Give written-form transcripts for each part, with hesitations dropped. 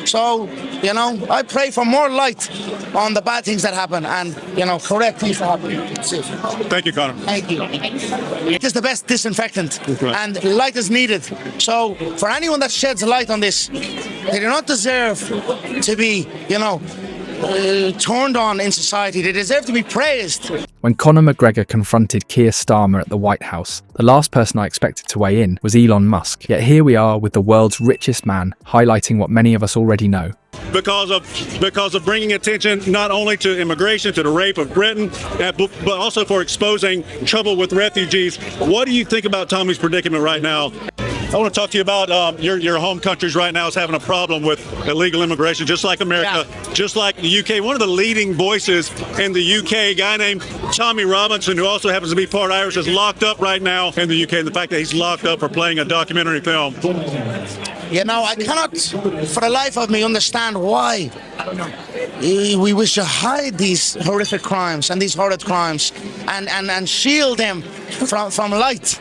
So, you know, I pray for more light on the bad things that happen and, you know, correct things that happen. Thank you, Conor. Thank you. It is the best disinfectant, and light is needed. So, for anyone that sheds light on this, they do not deserve to be, you know, turned on in society. They deserve to be praised. When Conor McGregor confronted Kier Starmer at the White House, the last person I expected to weigh in was Elon Musk. Yet here we are with the world's richest man, highlighting what many of us already know. Because of bringing attention not only to immigration, to the rape of Britain, but also for exposing trouble with refugees. What do you think about Tommy's predicament right now? I want to talk to you about your home countries right now is having a problem with illegal immigration, just like America, just like the UK. One of the leading voices in the UK, a guy named Tommy Robinson, who also happens to be part Irish, is locked up right now in the UK. And the fact that he's locked up for playing a documentary film. You know, I cannot, for the life of me, understand why we wish to hide these horrific crimes and these horrid crimes and shield them from light.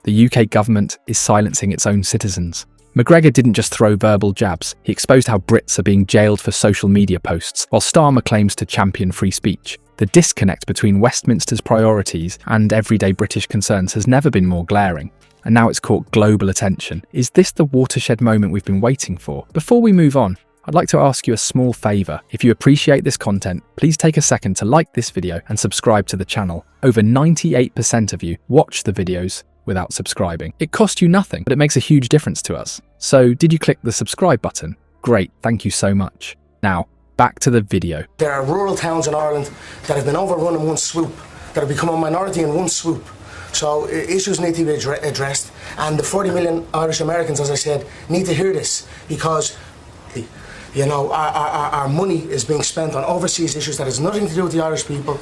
The UK government is silencing its own citizens. McGregor didn't just throw verbal jabs, he exposed how Brits are being jailed for social media posts, while Starmer claims to champion free speech. The disconnect between Westminster's priorities and everyday British concerns has never been more glaring. And now it's caught global attention. Is this the watershed moment we've been waiting for? Before we move on, I'd like to ask you a small favour. If you appreciate this content, please take a second to like this video and subscribe to the channel. Over 98% of you watch the videos without subscribing. It costs you nothing, but it makes a huge difference to us. So did you click the subscribe button? Great, thank you so much. Now, back to the video. There are rural towns in Ireland that have been overrun in one swoop, that have become a minority in one swoop. So issues need to be addressed, and the 40 million Irish Americans, as I said, need to hear this, because you know, our money is being spent on overseas issues that has nothing to do with the Irish people.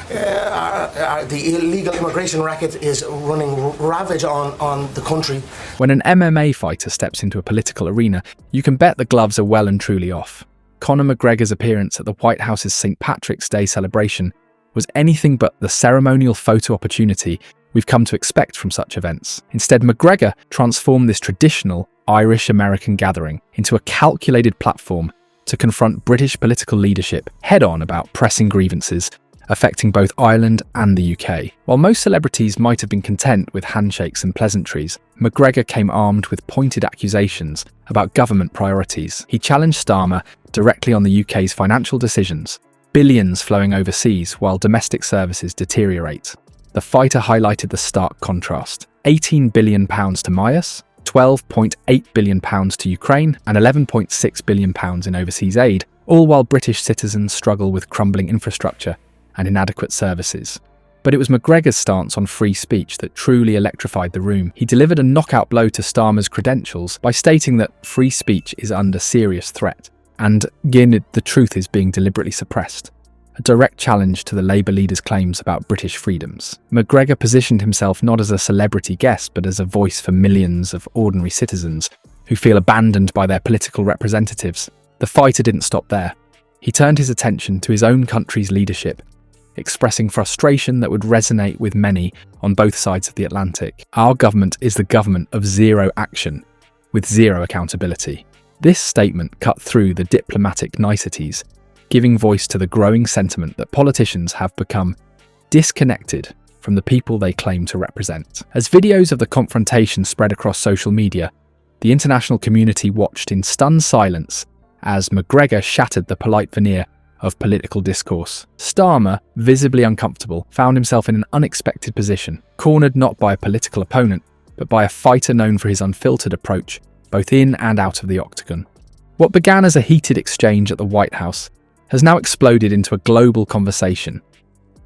The illegal immigration racket is running ravage on the country. When an MMA fighter steps into a political arena, you can bet the gloves are well and truly off. Conor McGregor's appearance at the White House's St. Patrick's Day celebration was anything but the ceremonial photo opportunity we've come to expect from such events. Instead, McGregor transformed this traditional Irish-American gathering into a calculated platform to confront British political leadership head-on about pressing grievances affecting both Ireland and the UK. While most celebrities might have been content with handshakes and pleasantries, McGregor came armed with pointed accusations about government priorities. He challenged Starmer directly on the UK's financial decisions, billions flowing overseas while domestic services deteriorate. The fighter highlighted the stark contrast: £18 billion to Mias, £12.8 billion to Ukraine, and £11.6 billion in overseas aid, all while British citizens struggle with crumbling infrastructure and inadequate services. But it was McGregor's stance on free speech that truly electrified the room. He delivered a knockout blow to Starmer's credentials by stating that free speech is under serious threat, and the truth is being deliberately suppressed. A direct challenge to the Labour leader's claims about British freedoms. McGregor positioned himself not as a celebrity guest, but as a voice for millions of ordinary citizens who feel abandoned by their political representatives. The fighter didn't stop there. He turned his attention to his own country's leadership, expressing frustration that would resonate with many on both sides of the Atlantic. Our government is the government of zero action, with zero accountability. This statement cut through the diplomatic niceties, giving voice to the growing sentiment that politicians have become disconnected from the people they claim to represent. As videos of the confrontation spread across social media, the international community watched in stunned silence as McGregor shattered the polite veneer of political discourse. Starmer, visibly uncomfortable, found himself in an unexpected position, cornered not by a political opponent, but by a fighter known for his unfiltered approach, both in and out of the octagon. What began as a heated exchange at the White House has now exploded into a global conversation,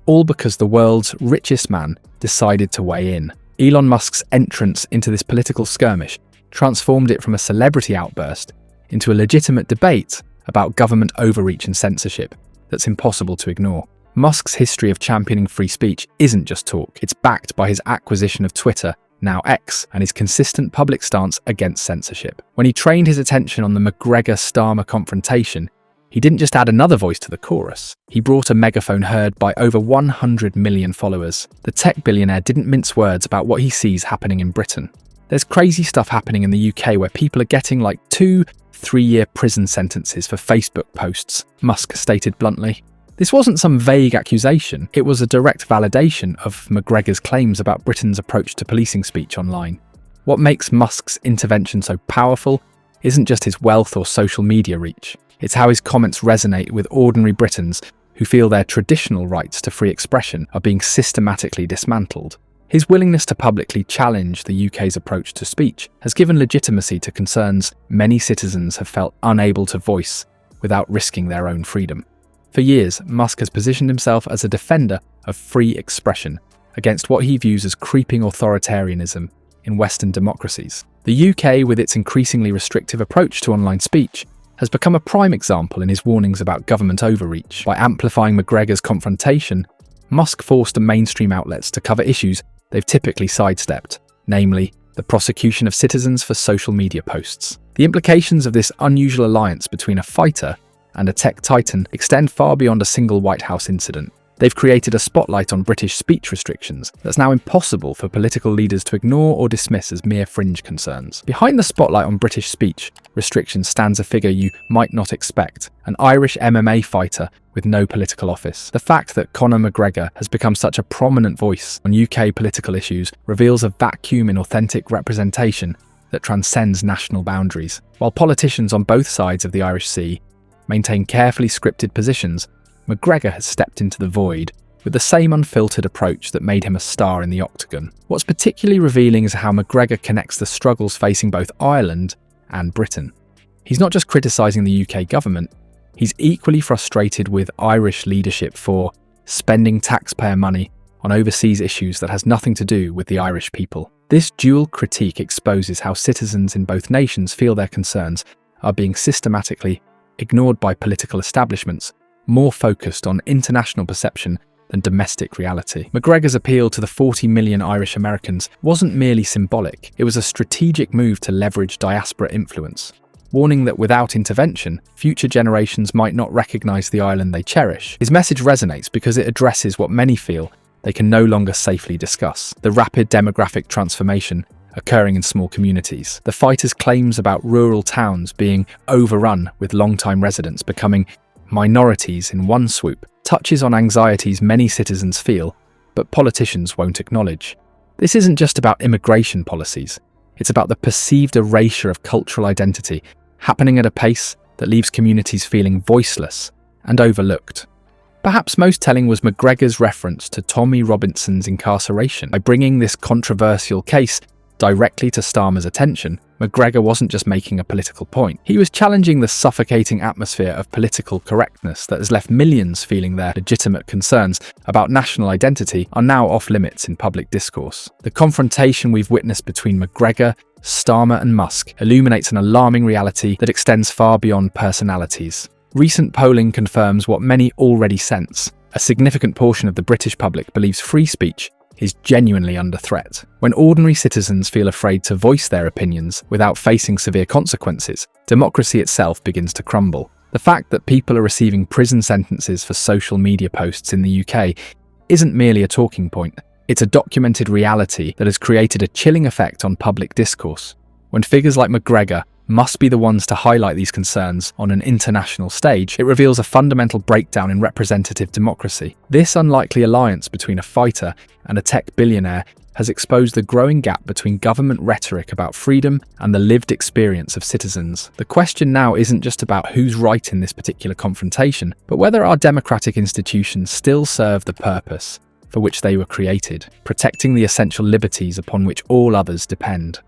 all because the world's richest man decided to weigh in. Elon Musk's entrance into this political skirmish transformed it from a celebrity outburst into a legitimate debate about government overreach and censorship that's impossible to ignore. Musk's history of championing free speech isn't just talk, it's backed by his acquisition of Twitter, now X, and his consistent public stance against censorship. When he trained his attention on the McGregor-Starmer confrontation, he didn't just add another voice to the chorus, he brought a megaphone heard by over 100 million followers. The tech billionaire didn't mince words about what he sees happening in Britain. There's crazy stuff happening in the UK where people are getting like 2 3-year prison sentences for Facebook posts, Musk stated bluntly. This wasn't some vague accusation, it was a direct validation of McGregor's claims about Britain's approach to policing speech online. What makes Musk's intervention so powerful isn't just his wealth or social media reach, it's how his comments resonate with ordinary Britons who feel their traditional rights to free expression are being systematically dismantled. His willingness to publicly challenge the UK's approach to speech has given legitimacy to concerns many citizens have felt unable to voice without risking their own freedom. For years, Musk has positioned himself as a defender of free expression against what he views as creeping authoritarianism in Western democracies. The UK, with its increasingly restrictive approach to online speech, has become a prime example in his warnings about government overreach. By amplifying McGregor's confrontation, Musk forced the mainstream outlets to cover issues they've typically sidestepped, namely the prosecution of citizens for social media posts. The implications of this unusual alliance between a fighter and a tech titan extend far beyond a single White House incident. They've created a spotlight on British speech restrictions that's now impossible for political leaders to ignore or dismiss as mere fringe concerns. Behind the spotlight on British speech restrictions stands a figure you might not expect, an Irish MMA fighter with no political office. The fact that Conor McGregor has become such a prominent voice on UK political issues reveals a vacuum in authentic representation that transcends national boundaries. While politicians on both sides of the Irish Sea maintain carefully scripted positions, McGregor has stepped into the void with the same unfiltered approach that made him a star in the octagon. What's particularly revealing is how McGregor connects the struggles facing both Ireland and Britain. He's not just criticising the UK government, he's equally frustrated with Irish leadership for spending taxpayer money on overseas issues that has nothing to do with the Irish people. This dual critique exposes how citizens in both nations feel their concerns are being systematically ignored by political establishments more focused on international perception than domestic reality. McGregor's appeal to the 40 million Irish Americans wasn't merely symbolic, it was a strategic move to leverage diaspora influence, warning that without intervention, future generations might not recognise the Ireland they cherish. His message resonates because it addresses what many feel they can no longer safely discuss: the rapid demographic transformation occurring in small communities. The fighter's claims about rural towns being overrun with long-time residents becoming minorities in one swoop touches on anxieties many citizens feel, but politicians won't acknowledge. This isn't just about immigration policies, it's about the perceived erasure of cultural identity happening at a pace that leaves communities feeling voiceless and overlooked. Perhaps most telling was McGregor's reference to Tommy Robinson's incarceration. By bringing this controversial case directly to Starmer's attention, McGregor wasn't just making a political point. He was challenging the suffocating atmosphere of political correctness that has left millions feeling their legitimate concerns about national identity are now off limits in public discourse. The confrontation we've witnessed between McGregor, Starmer and Musk illuminates an alarming reality that extends far beyond personalities. Recent polling confirms what many already sense. A significant portion of the British public believes free speech is genuinely under threat. When ordinary citizens feel afraid to voice their opinions without facing severe consequences, democracy itself begins to crumble. The fact that people are receiving prison sentences for social media posts in the UK isn't merely a talking point, it's a documented reality that has created a chilling effect on public discourse. When figures like McGregor must be the ones to highlight these concerns on an international stage, it reveals a fundamental breakdown in representative democracy. This unlikely alliance between a fighter and a tech billionaire has exposed the growing gap between government rhetoric about freedom and the lived experience of citizens. The question now isn't just about who's right in this particular confrontation, but whether our democratic institutions still serve the purpose for which they were created, protecting the essential liberties upon which all others depend.